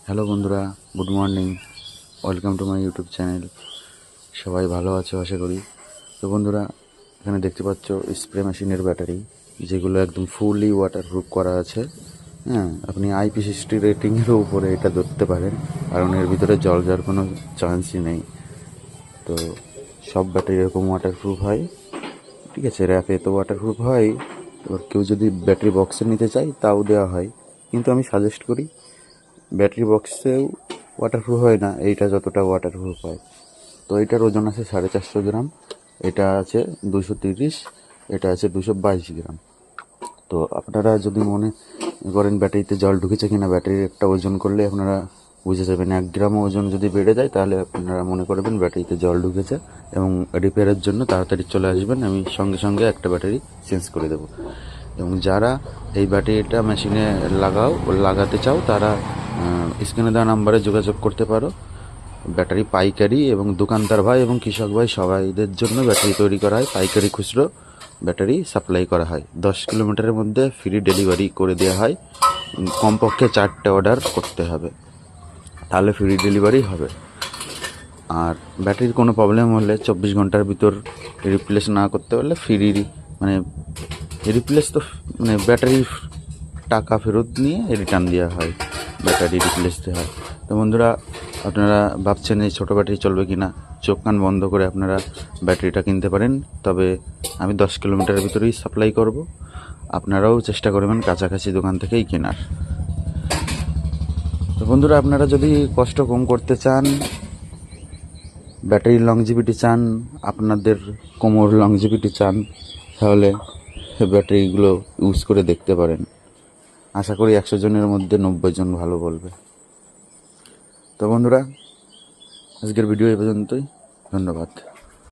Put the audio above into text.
Hello বন্ধুরা, good morning. Welcome to my YouTube channel. সবাই ভালো আছো আশা করি। তো বন্ধুরা, এখানে দেখতে পাচ্ছ স্প্রে মেশিনের ব্যাটারি, যেগুলো একদম ফুলি ওয়াটারপ্রুফ করা আছে। হ্যাঁ, আপনি IP60 রেটিংয়েরও উপরে এটা ধরতে পারেন, কারণ এর ভিতরে জল যাওয়ার কোনো চান্সই নেই। তো সব ব্যাটারি এরকম ওয়াটারপ্রুফ হয়, ঠিক আছে। র্যাপে তো ওয়াটারপ্রুফ হয়, এবার কেউ যদি ব্যাটারি বক্সে নিতে চায় তাও দেওয়া হয়, কিন্তু আমি সাজেস্ট করি ব্যাটারি বক্সেও ওয়াটারপ্রুফ হয় না, এইটা যতটা ওয়াটারপ্রুফ হয়। তো এটার ওজন আছে 450 গ্রাম, এটা আছে 230, এটা আছে 222 গ্রাম। তো আপনারা যদি মনে করেন ব্যাটারিতে জল ঢুকেছে কিনা, ব্যাটারির একটা ওজন করলে আপনারা বুঝে যাবেন। 1 গ্রাম ওজন যদি বেড়ে যায় তাহলে আপনারা মনে করবেন ব্যাটারিতে জল ঢুকেছে, এবং রিপেয়ারের জন্য তাড়াতাড়ি চলে আসবেন, আমি সঙ্গে সঙ্গে একটা ব্যাটারি চেঞ্জ করে দেবো। এবং যারা এই ব্যাটারিটা মেশিনে লাগাতে চাও তারা স্ক্রিনে দেওয়া নাম্বারে যোগাযোগ করতে পারো। ব্যাটারি পাইকারি এবং দোকানদার ভাই এবং কৃষক ভাই সবাইদের জন্য ব্যাটারি তৈরি করা হয়। পাইকারি খুচরো ব্যাটারি সাপ্লাই করা হয়। 10 কিলোমিটারের মধ্যে ফ্রি ডেলিভারি করে দেওয়া হয়। কমপক্ষে 4টে অর্ডার করতে হবে, তাহলে ফ্রি ডেলিভারি হবে। আর ব্যাটারির কোনো প্রবলেম হলে 24 ঘন্টার ভিতর রিপ্লেস না করতে পারলে মানে রিপ্লেস তো মানে ব্যাটারির টাকা ফেরত নিয়ে রিটার্ন দেওয়া হয়, ব্যাটারি রিপ্লেস দেওয়া হয়। তো বন্ধুরা, আপনারা ভাবছেন এই ছোটো ব্যাটারি চলবে কি না, চোখ কান বন্ধ করে আপনারা ব্যাটারিটা কিনতে পারেন। তবে আমি 10 কিলোমিটারের ভিতরেই সাপ্লাই করব, আপনারাও চেষ্টা করবেন কাছাকাছি দোকান থেকেই কেনার। তো বন্ধুরা, আপনারা যদি কষ্ট কম করতে চান, ব্যাটারির লংজিভিটি চান, আপনাদের কোমর লংজিভিটি চান, তাহলে ব্যাটারিগুলো ইউজ করে দেখতে পারেন। আশা করি 100 জনের মধ্যে 90 জন ভালো বলবে। তো বন্ধুরা, আজকের ভিডিও এই পর্যন্তই। ধন্যবাদ।